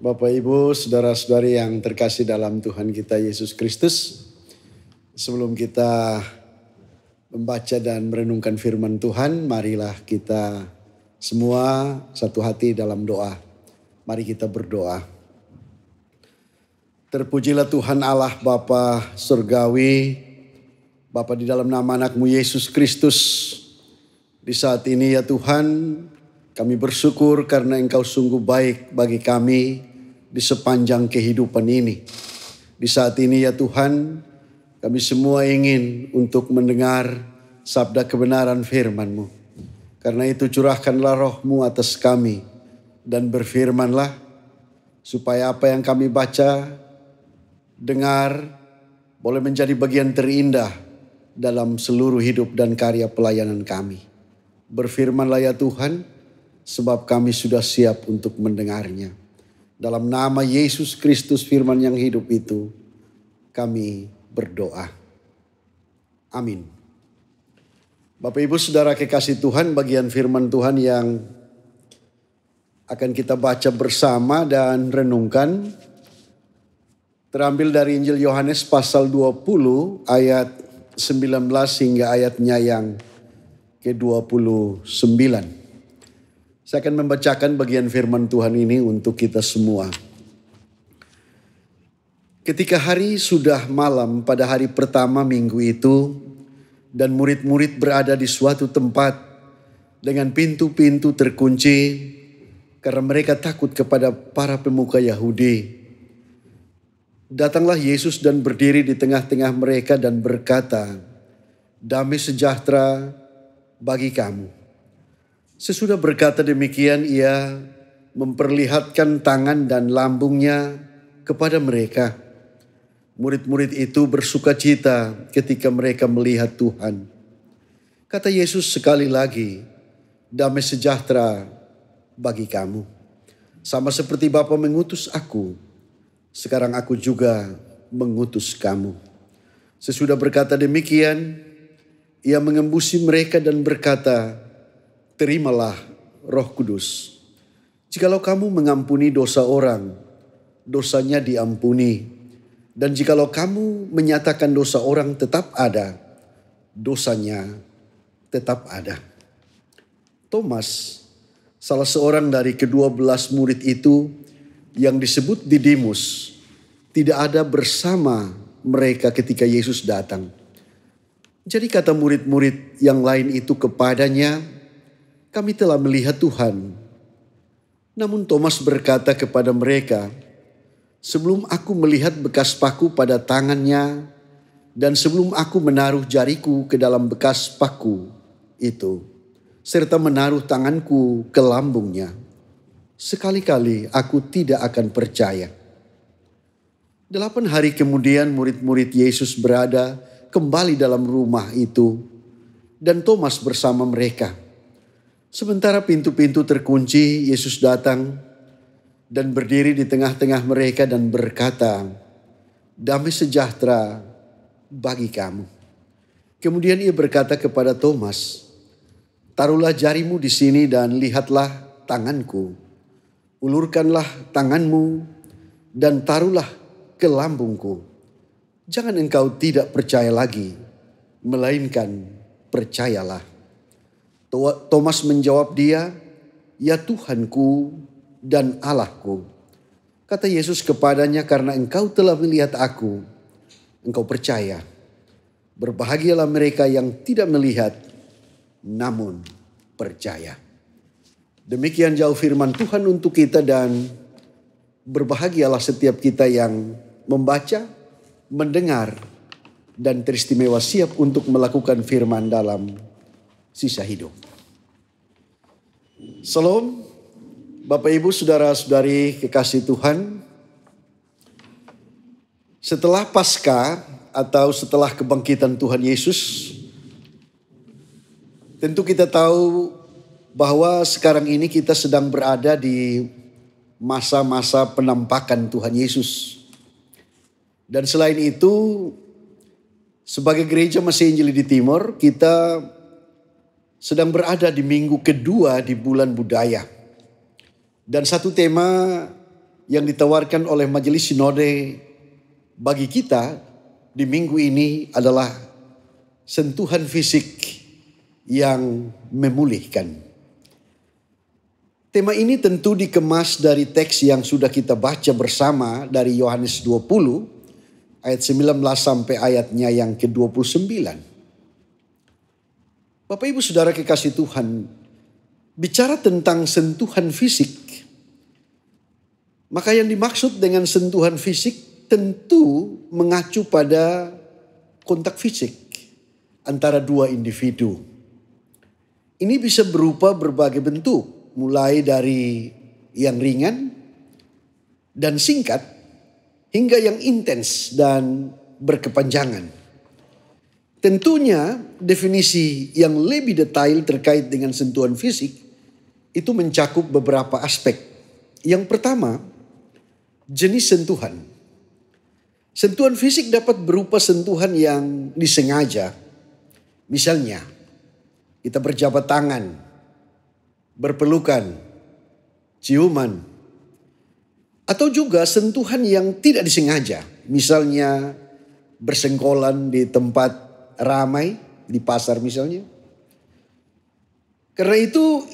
Bapak, Ibu, saudara-saudari yang terkasih dalam Tuhan kita Yesus Kristus. Sebelum kita membaca dan merenungkan firman Tuhan, marilah kita semua satu hati dalam doa. Mari kita berdoa. Terpujilah Tuhan Allah Bapa Surgawi, Bapa di dalam nama anak-Mu Yesus Kristus. Di saat ini ya Tuhan, kami bersyukur karena Engkau sungguh baik bagi kami di sepanjang kehidupan ini. Di saat ini ya Tuhan, kami semua ingin untuk mendengar sabda kebenaran firman-Mu. Karena itu curahkanlah roh-Mu atas kami dan berfirmanlah supaya apa yang kami baca, dengar, boleh menjadi bagian terindah dalam seluruh hidup dan karya pelayanan kami. Berfirmanlah ya Tuhan, sebab kami sudah siap untuk mendengarnya. Dalam nama Yesus Kristus firman yang hidup itu, kami berdoa. Amin. Bapak Ibu Saudara kekasih Tuhan, bagian firman Tuhan yang akan kita baca bersama dan renungkan terambil dari Injil Yohanes pasal 20 ayat 19 hingga ayatnya yang ke-29. Saya akan membacakan bagian firman Tuhan ini untuk kita semua. Ketika hari sudah malam pada hari pertama minggu itu, dan murid-murid berada di suatu tempat dengan pintu-pintu terkunci, karena mereka takut kepada para pemuka Yahudi. Datanglah Yesus dan berdiri di tengah-tengah mereka dan berkata, "Damai sejahtera bagi kamu." Sesudah berkata demikian, ia memperlihatkan tangan dan lambungnya kepada mereka. Murid-murid itu bersukacita ketika mereka melihat Tuhan. Kata Yesus sekali lagi, "Damai sejahtera bagi kamu. Sama seperti Bapa mengutus aku, sekarang aku juga mengutus kamu." Sesudah berkata demikian, ia mengembusi mereka dan berkata, "Terimalah Roh Kudus. Jikalau kamu mengampuni dosa orang, dosanya diampuni. Dan jikalau kamu menyatakan dosa orang tetap ada, dosanya tetap ada." Thomas, salah seorang dari ke-12 murid itu yang disebut Didimus, tidak ada bersama mereka ketika Yesus datang. Jadi kata murid-murid yang lain itu kepadanya, "Kami telah melihat Tuhan." Namun Thomas berkata kepada mereka, "Sebelum aku melihat bekas paku pada tangannya, dan sebelum aku menaruh jariku ke dalam bekas paku itu, serta menaruh tanganku ke lambungnya, sekali-kali aku tidak akan percaya." 8 hari kemudian murid-murid Yesus berada kembali dalam rumah itu, dan Thomas bersama mereka. Sementara pintu-pintu terkunci, Yesus datang dan berdiri di tengah-tengah mereka dan berkata, "Damai sejahtera bagi kamu." Kemudian ia berkata kepada Thomas, "Taruhlah jarimu di sini dan lihatlah tanganku. Ulurkanlah tanganmu dan taruhlah ke lambungku. Jangan engkau tidak percaya lagi, melainkan percayalah." Thomas menjawab dia, "Ya Tuhanku dan Allahku." Kata Yesus kepadanya, "Karena engkau telah melihat aku, engkau percaya. Berbahagialah mereka yang tidak melihat, namun percaya." Demikian jauh firman Tuhan untuk kita, dan berbahagialah setiap kita yang membaca, mendengar, dan teristimewa siap untuk melakukan firman dalam sisa hidup. Salam, Bapak Ibu Saudara-saudari kekasih Tuhan. Setelah Paskah atau setelah kebangkitan Tuhan Yesus, tentu kita tahu bahwa sekarang ini kita sedang berada di masa-masa penampakan Tuhan Yesus. Dan selain itu, sebagai gereja Masih Injili di Timur, kita sedang berada di minggu kedua di bulan budaya. Dan satu tema yang ditawarkan oleh Majelis Sinode bagi kita di minggu ini adalah sentuhan fisik yang memulihkan. Tema ini tentu dikemas dari teks yang sudah kita baca bersama dari Yohanes 20 ayat 19 sampai ayatnya yang ke-29. Bapak Ibu Saudara kekasih Tuhan, bicara tentang sentuhan fisik, maka yang dimaksud dengan sentuhan fisik tentu mengacu pada kontak fisik antara dua individu. Ini bisa berupa berbagai bentuk, mulai dari yang ringan dan singkat hingga yang intens dan berkepanjangan. Tentunya definisi yang lebih detail terkait dengan sentuhan fisik itu mencakup beberapa aspek. Yang pertama, jenis sentuhan. Sentuhan fisik dapat berupa sentuhan yang disengaja. Misalnya, kita berjabat tangan, berpelukan, ciuman, atau juga sentuhan yang tidak disengaja. Misalnya bersenggolan di tempat ramai, di pasar misalnya. Karena itu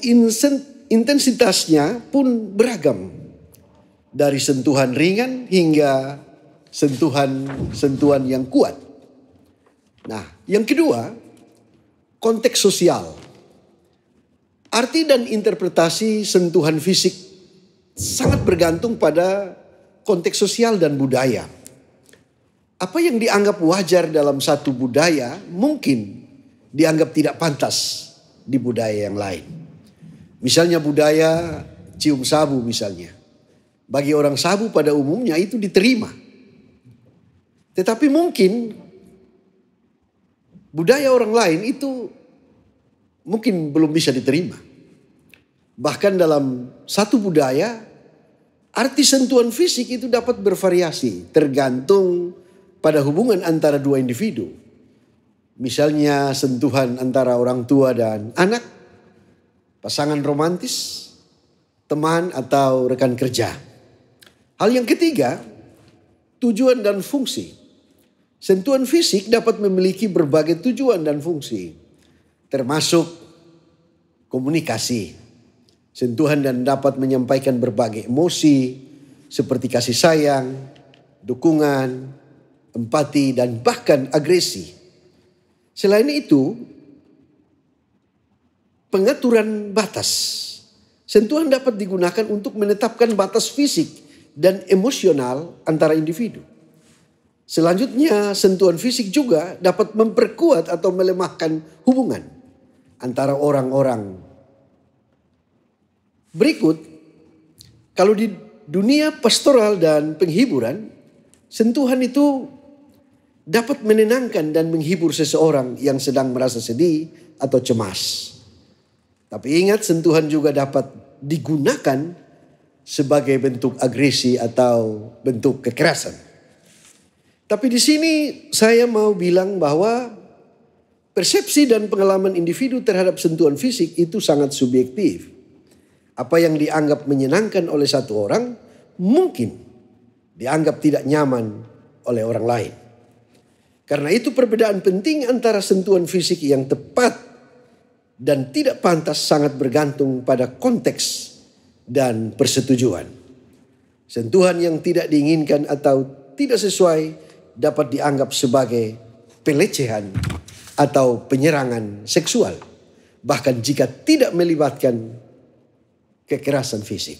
intensitasnya pun beragam. Dari sentuhan ringan hingga sentuhan yang kuat. Nah, yang kedua, konteks sosial. Arti dan interpretasi sentuhan fisik sangat bergantung pada konteks sosial dan budaya. Apa yang dianggap wajar dalam satu budaya mungkin dianggap tidak pantas di budaya yang lain. Misalnya budaya cium sabu misalnya. Bagi orang sabu pada umumnya itu diterima. Tetapi mungkin budaya orang lain itu mungkin belum bisa diterima. Bahkan dalam satu budaya, arti sentuhan fisik itu dapat bervariasi tergantung pada hubungan antara dua individu. Misalnya sentuhan antara orang tua dan anak, pasangan romantis, teman atau rekan kerja. Hal yang ketiga, tujuan dan fungsi. Sentuhan fisik dapat memiliki berbagai tujuan dan fungsi, termasuk komunikasi. Sentuhan dan dapat menyampaikan berbagai emosi seperti kasih sayang, dukungan, empati, dan bahkan agresi. Selain itu, pengaturan batas. Sentuhan dapat digunakan untuk menetapkan batas fisik dan emosional antara individu. Selanjutnya, sentuhan fisik juga dapat memperkuat atau melemahkan hubungan antara orang-orang. Berikut, kalau di dunia pastoral dan penghiburan, sentuhan itu dapat menenangkan dan menghibur seseorang yang sedang merasa sedih atau cemas. Tapi ingat, sentuhan juga dapat digunakan sebagai bentuk agresi atau bentuk kekerasan. Tapi di sini saya mau bilang bahwa persepsi dan pengalaman individu terhadap sentuhan fisik itu sangat subjektif. Apa yang dianggap menyenangkan oleh satu orang mungkin dianggap tidak nyaman oleh orang lain. Karena itu perbedaan penting antara sentuhan fisik yang tepat dan tidak pantas sangat bergantung pada konteks dan persetujuan. Sentuhan yang tidak diinginkan atau tidak sesuai dapat dianggap sebagai pelecehan atau penyerangan seksual. Bahkan jika tidak melibatkan kekerasan fisik.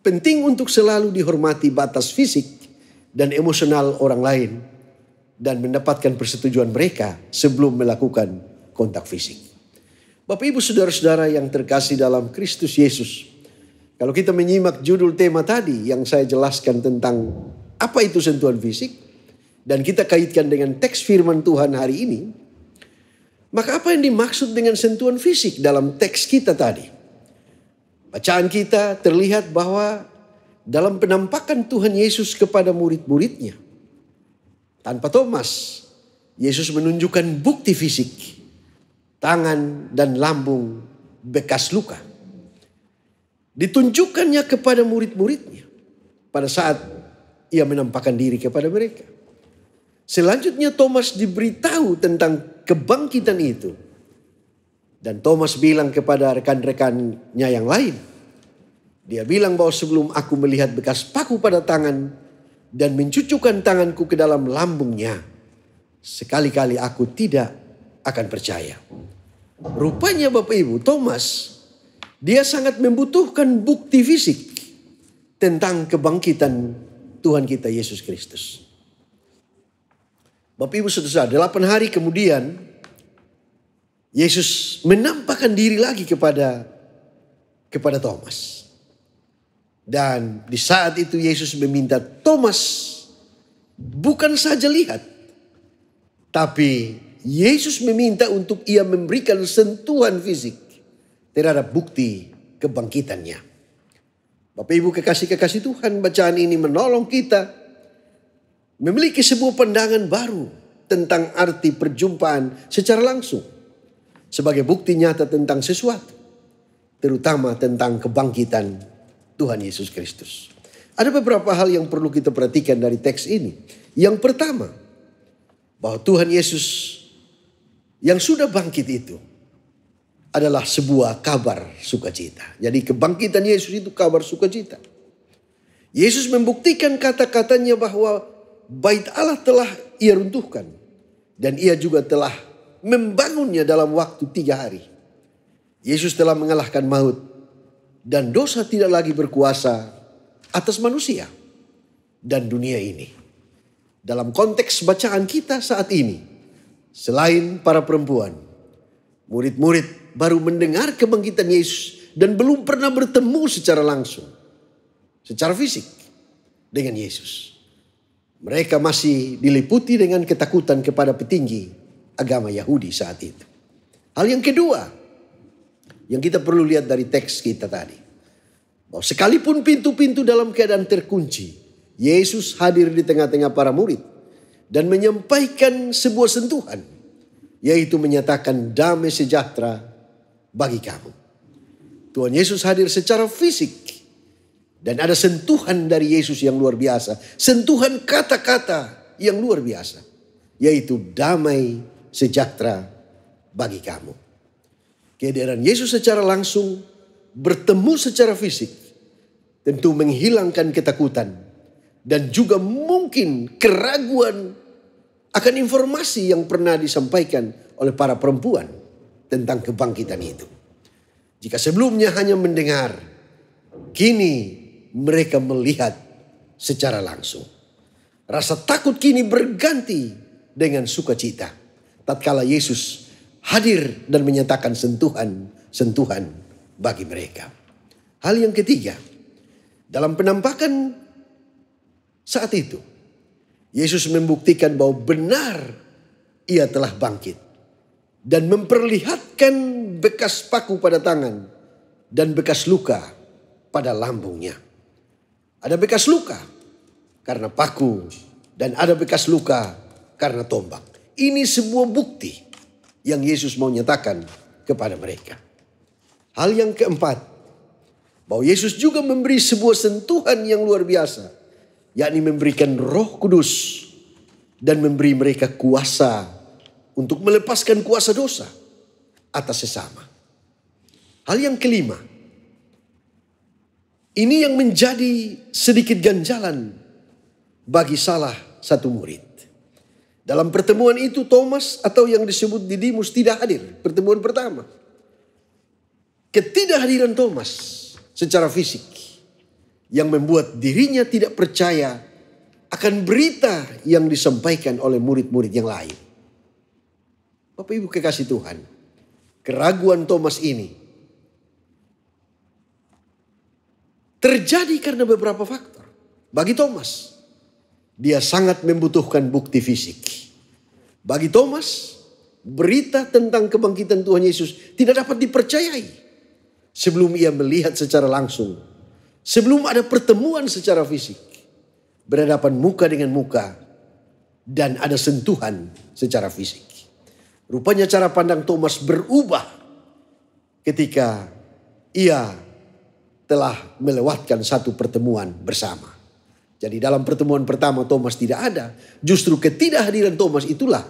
Penting untuk selalu dihormati batas fisik dan emosional orang lain dan mendapatkan persetujuan mereka sebelum melakukan kontak fisik. Bapak Ibu Saudara-saudara yang terkasih dalam Kristus Yesus, kalau kita menyimak judul tema tadi yang saya jelaskan tentang apa itu sentuhan fisik dan kita kaitkan dengan teks firman Tuhan hari ini, maka apa yang dimaksud dengan sentuhan fisik dalam teks kita tadi? Bacaan kita terlihat bahwa dalam penampakan Tuhan Yesus kepada murid-muridnya, tanpa Thomas, Yesus menunjukkan bukti fisik, tangan dan lambung bekas luka. Ditunjukkannya kepada murid-muridnya. pada saat ia menampakkan diri kepada mereka. Selanjutnya Thomas diberitahu tentang kebangkitan itu. Dan Thomas bilang kepada rekan-rekannya yang lain. Dia bilang bahwa sebelum aku melihat bekas paku pada tangan dan mencucukkan tanganku ke dalam lambungnya, sekali-kali aku tidak akan percaya. Rupanya Bapak Ibu, Thomas, dia sangat membutuhkan bukti fisik tentang kebangkitan Tuhan kita Yesus Kristus. Bapak Ibu saudara, 8 hari kemudian Yesus menampakkan diri lagi kepada Thomas. Dan di saat itu Yesus meminta Thomas bukan saja lihat, tapi Yesus meminta untuk ia memberikan sentuhan fisik terhadap bukti kebangkitannya. Bapak Ibu kekasih-kekasih Tuhan, bacaan ini menolong kita memiliki sebuah pandangan baru tentang arti perjumpaan secara langsung sebagai bukti nyata tentang sesuatu, terutama tentang kebangkitan Tuhan Yesus Kristus. Ada beberapa hal yang perlu kita perhatikan dari teks ini. Yang pertama, bahwa Tuhan Yesus yang sudah bangkit itu adalah sebuah kabar sukacita. Jadi kebangkitan Yesus itu kabar sukacita. Yesus membuktikan kata-katanya bahwa bait Allah telah ia runtuhkan. Dan ia juga telah membangunnya dalam waktu 3 hari. Yesus telah mengalahkan maut. Dan dosa tidak lagi berkuasa atas manusia dan dunia ini. Dalam konteks bacaan kita saat ini, selain para perempuan, murid-murid baru mendengar kebangkitan Yesus dan belum pernah bertemu secara langsung, secara fisik dengan Yesus. Mereka masih diliputi dengan ketakutan kepada petinggi agama Yahudi saat itu. Hal yang kedua yang kita perlu lihat dari teks kita tadi, bahwa sekalipun pintu-pintu dalam keadaan terkunci, Yesus hadir di tengah-tengah para murid dan menyampaikan sebuah sentuhan, yaitu menyatakan damai sejahtera bagi kamu. Tuhan Yesus hadir secara fisik dan ada sentuhan dari Yesus yang luar biasa, sentuhan kata-kata yang luar biasa, yaitu damai sejahtera bagi kamu. Kehadiran Yesus secara langsung, bertemu secara fisik, tentu menghilangkan ketakutan dan juga mungkin keraguan akan informasi yang pernah disampaikan oleh para perempuan tentang kebangkitan itu. Jika sebelumnya hanya mendengar, kini mereka melihat secara langsung. Rasa takut kini berganti dengan sukacita tatkala Yesus hadir dan menyatakan sentuhan bagi mereka. Hal yang ketiga, dalam penampakan saat itu, Yesus membuktikan bahwa benar ia telah bangkit. Dan memperlihatkan bekas paku pada tangan dan bekas luka pada lambungnya. Ada bekas luka karena paku dan ada bekas luka karena tombak. Ini sebuah bukti yang Yesus mau nyatakan kepada mereka. Hal yang keempat, bahwa Yesus juga memberi sebuah sentuhan yang luar biasa, yakni memberikan Roh Kudus dan memberi mereka kuasa untuk melepaskan kuasa dosa atas sesama. Hal yang kelima, ini yang menjadi sedikit ganjalan bagi salah satu murid. Dalam pertemuan itu Thomas atau yang disebut Didimus tidak hadir. Pertemuan pertama. Ketidakhadiran Thomas secara fisik yang membuat dirinya tidak percaya akan berita yang disampaikan oleh murid-murid yang lain. Bapak Ibu kekasih Tuhan, keraguan Thomas ini terjadi karena beberapa faktor. Bagi Thomas, dia sangat membutuhkan bukti fisik. Bagi Thomas, berita tentang kebangkitan Tuhan Yesus tidak dapat dipercayai sebelum ia melihat secara langsung. Sebelum ada pertemuan secara fisik, berhadapan muka dengan muka, dan ada sentuhan secara fisik. Rupanya cara pandang Thomas berubah ketika ia telah melewatkan satu pertemuan bersama. Jadi dalam pertemuan pertama Thomas tidak ada. Justru ketidakhadiran Thomas itulah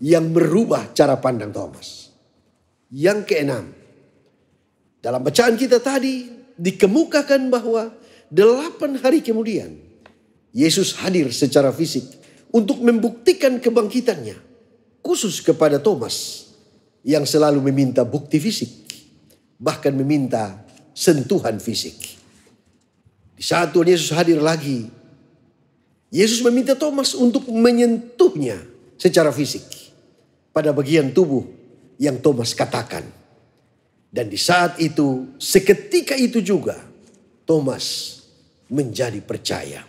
yang merubah cara pandang Thomas. Yang keenam, dalam bacaan kita tadi dikemukakan bahwa 8 hari kemudian Yesus hadir secara fisik untuk membuktikan kebangkitannya. Khusus kepada Thomas yang selalu meminta bukti fisik. Bahkan meminta sentuhan fisik. Di saat Tuhan Yesus hadir lagi, Yesus meminta Thomas untuk menyentuhnya secara fisik pada bagian tubuh yang Thomas katakan. Dan di saat itu, seketika itu juga Thomas menjadi percaya.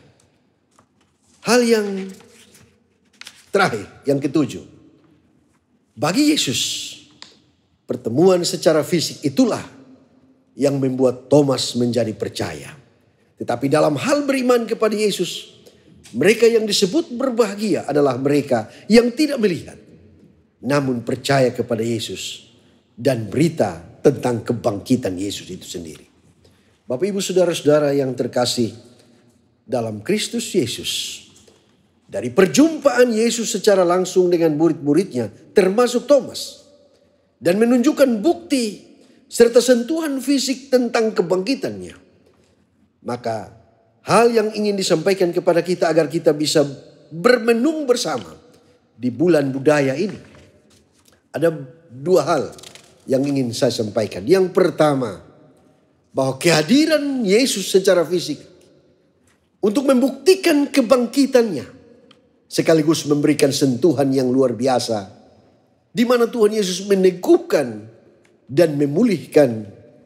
Hal yang terakhir, yang ketujuh. Bagi Yesus, pertemuan secara fisik itulah yang membuat Thomas menjadi percaya. Tetapi dalam hal beriman kepada Yesus, mereka yang disebut berbahagia adalah mereka yang tidak melihat, namun percaya kepada Yesus dan berita tentang kebangkitan Yesus itu sendiri. Bapak Ibu Saudara-saudara yang terkasih dalam Kristus Yesus, dari perjumpaan Yesus secara langsung dengan murid-muridnya, termasuk Thomas, dan menunjukkan bukti serta sentuhan fisik tentang kebangkitannya, maka hal yang ingin disampaikan kepada kita agar kita bisa bermenung bersama di bulan budaya ini, ada 2 hal yang ingin saya sampaikan. Yang pertama, bahwa kehadiran Yesus secara fisik untuk membuktikan kebangkitannya sekaligus memberikan sentuhan yang luar biasa, di mana Tuhan Yesus meneguhkan dan memulihkan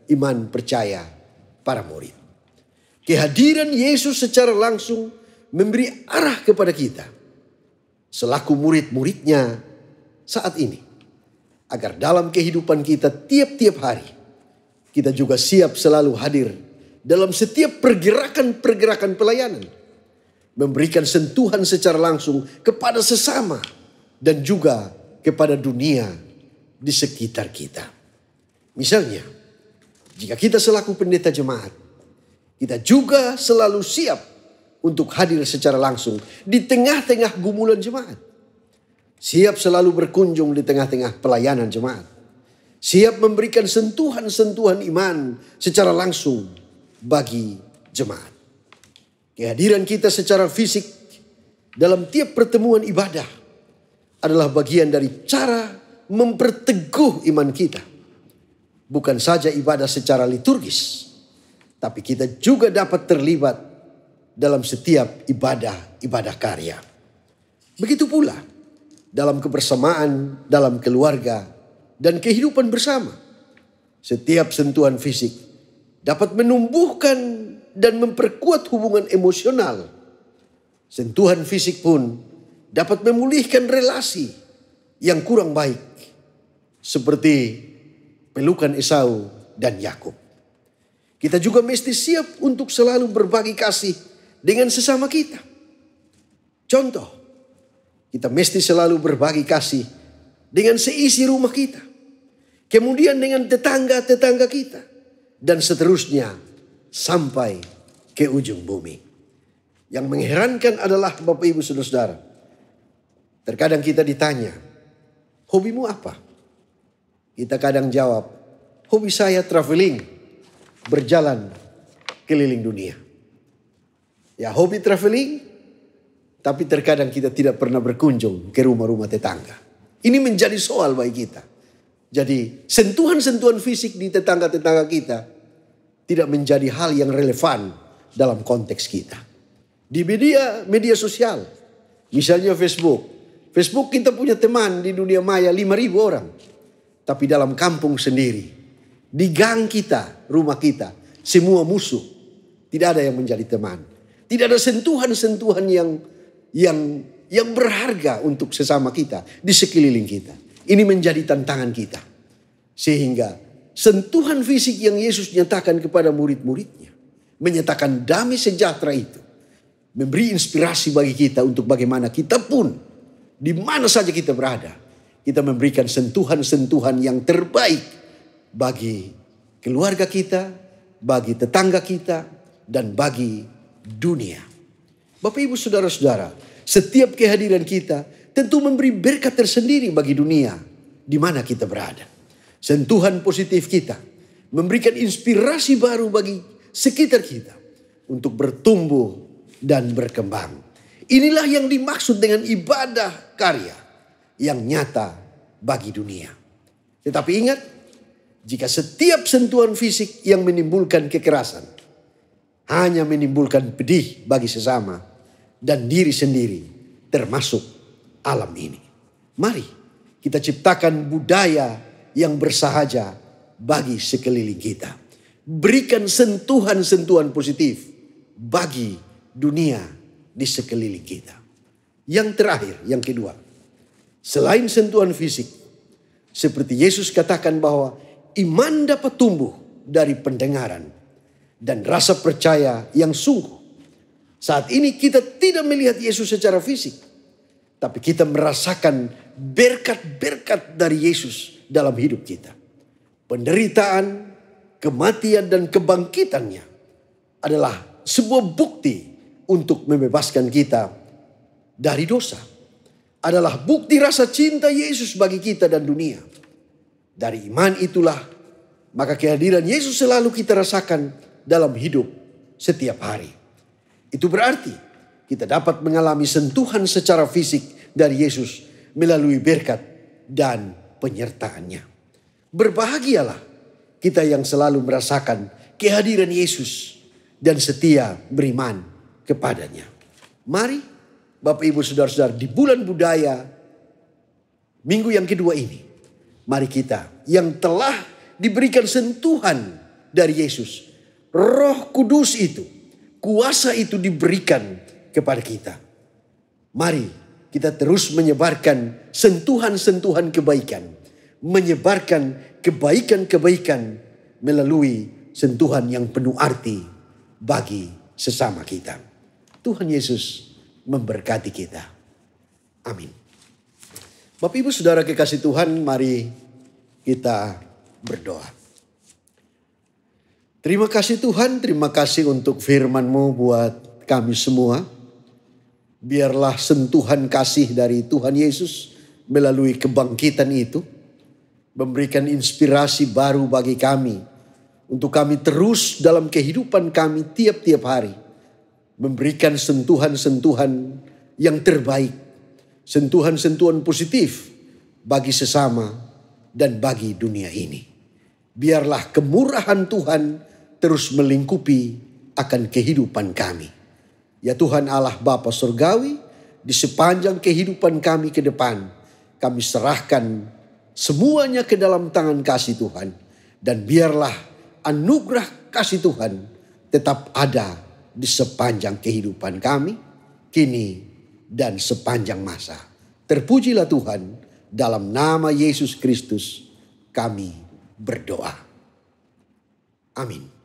iman percaya para murid. Kehadiran Yesus secara langsung memberi arah kepada kita selaku murid-muridnya saat ini, agar dalam kehidupan kita tiap-tiap hari kita juga siap selalu hadir dalam setiap pergerakan-pergerakan pelayanan, memberikan sentuhan secara langsung kepada sesama dan juga kepada dunia di sekitar kita. Misalnya, jika kita selaku pendeta jemaat, kita juga selalu siap untuk hadir secara langsung di tengah-tengah gumulan jemaat. Siap selalu berkunjung di tengah-tengah pelayanan jemaat. Siap memberikan sentuhan-sentuhan iman secara langsung bagi jemaat. Kehadiran kita secara fisik dalam tiap pertemuan ibadah adalah bagian dari cara memperteguh iman kita. Bukan saja ibadah secara liturgis, tapi kita juga dapat terlibat dalam setiap ibadah karya. Begitu pula dalam kebersamaan, dalam keluarga, dan kehidupan bersama. Setiap sentuhan fisik dapat menumbuhkan dan memperkuat hubungan emosional. Sentuhan fisik pun dapat memulihkan relasi yang kurang baik, seperti pelukan Esau dan Yakub. Kita juga mesti siap untuk selalu berbagi kasih dengan sesama kita. Contoh, kita mesti selalu berbagi kasih dengan seisi rumah kita. Kemudian dengan tetangga-tetangga kita. Dan seterusnya sampai ke ujung bumi. Yang mengherankan adalah Bapak Ibu Saudara-saudara, terkadang kita ditanya, hobimu apa? Kita kadang jawab, hobi saya traveling, berjalan keliling dunia. Ya, hobi traveling, tapi terkadang kita tidak pernah berkunjung ke rumah-rumah tetangga. Ini menjadi soal bagi kita. Jadi sentuhan-sentuhan fisik di tetangga-tetangga kita tidak menjadi hal yang relevan dalam konteks kita. Di media sosial, misalnya Facebook. Facebook kita punya teman di dunia maya 5.000 orang. Tapi dalam kampung sendiri, di gang kita, rumah kita, semua musuh. Tidak ada yang menjadi teman. Tidak ada sentuhan-sentuhan yang berharga untuk sesama kita di sekeliling kita. Ini menjadi tantangan kita. Sehingga sentuhan fisik yang Yesus nyatakan kepada murid-muridnya, menyatakan damai sejahtera itu, memberi inspirasi bagi kita untuk bagaimana kita pun, di mana saja kita berada, kita memberikan sentuhan-sentuhan yang terbaik bagi keluarga kita, bagi tetangga kita, dan bagi dunia. Bapak Ibu Saudara-saudara, setiap kehadiran kita tentu memberi berkat tersendiri bagi dunia di mana kita berada. Sentuhan positif kita memberikan inspirasi baru bagi sekitar kita untuk bertumbuh dan berkembang. Inilah yang dimaksud dengan ibadah karya yang nyata bagi dunia. Tetapi ingat, jika setiap sentuhan fisik yang menimbulkan kekerasan hanya menimbulkan pedih bagi sesama dan diri sendiri, termasuk alam ini. Mari kita ciptakan budaya yang bersahaja bagi sekeliling kita. Berikan sentuhan-sentuhan positif bagi dunia di sekeliling kita. Yang terakhir, yang kedua, selain sentuhan fisik, seperti Yesus katakan bahwa iman dapat tumbuh dari pendengaran dan rasa percaya yang sungguh. Saat ini kita tidak melihat Yesus secara fisik, tapi kita merasakan berkat-berkat dari Yesus dalam hidup kita. Penderitaan, kematian dan kebangkitannya adalah sebuah bukti untuk membebaskan kita dari dosa. Adalah bukti rasa cinta Yesus bagi kita dan dunia. Dari iman itulah, maka kehadiran Yesus selalu kita rasakan dalam hidup setiap hari. Itu berarti kita dapat mengalami sentuhan secara fisik dari Yesus melalui berkat dan penyertaannya. Berbahagialah kita yang selalu merasakan kehadiran Yesus dan setia beriman kepadanya. Mari Bapak Ibu Saudara-saudara, di bulan budaya minggu yang kedua ini, mari kita yang telah diberikan sentuhan dari Yesus, Roh Kudus itu, kuasa itu diberikan kepada kita. Mari kita terus menyebarkan sentuhan-sentuhan kebaikan, menyebarkan kebaikan-kebaikan melalui sentuhan yang penuh arti bagi sesama kita. Tuhan Yesus memberkati kita. Amin. Bapak Ibu Saudara kekasih Tuhan, mari kita berdoa. Terima kasih Tuhan, terima kasih untuk firman-Mu buat kami semua. Biarlah sentuhan kasih dari Tuhan Yesus melalui kebangkitan itu memberikan inspirasi baru bagi kami untuk kami terus dalam kehidupan kami tiap-tiap hari memberikan sentuhan-sentuhan yang terbaik, sentuhan-sentuhan positif bagi sesama dan bagi dunia ini. Biarlah kemurahan Tuhan terus melingkupi akan kehidupan kami. Ya Tuhan Allah Bapa Surgawi, di sepanjang kehidupan kami ke depan, kami serahkan semuanya ke dalam tangan kasih Tuhan. Dan biarlah anugerah kasih Tuhan tetap ada di sepanjang kehidupan kami, kini dan sepanjang masa. Terpujilah Tuhan, dalam nama Yesus Kristus kami berdoa. Amin.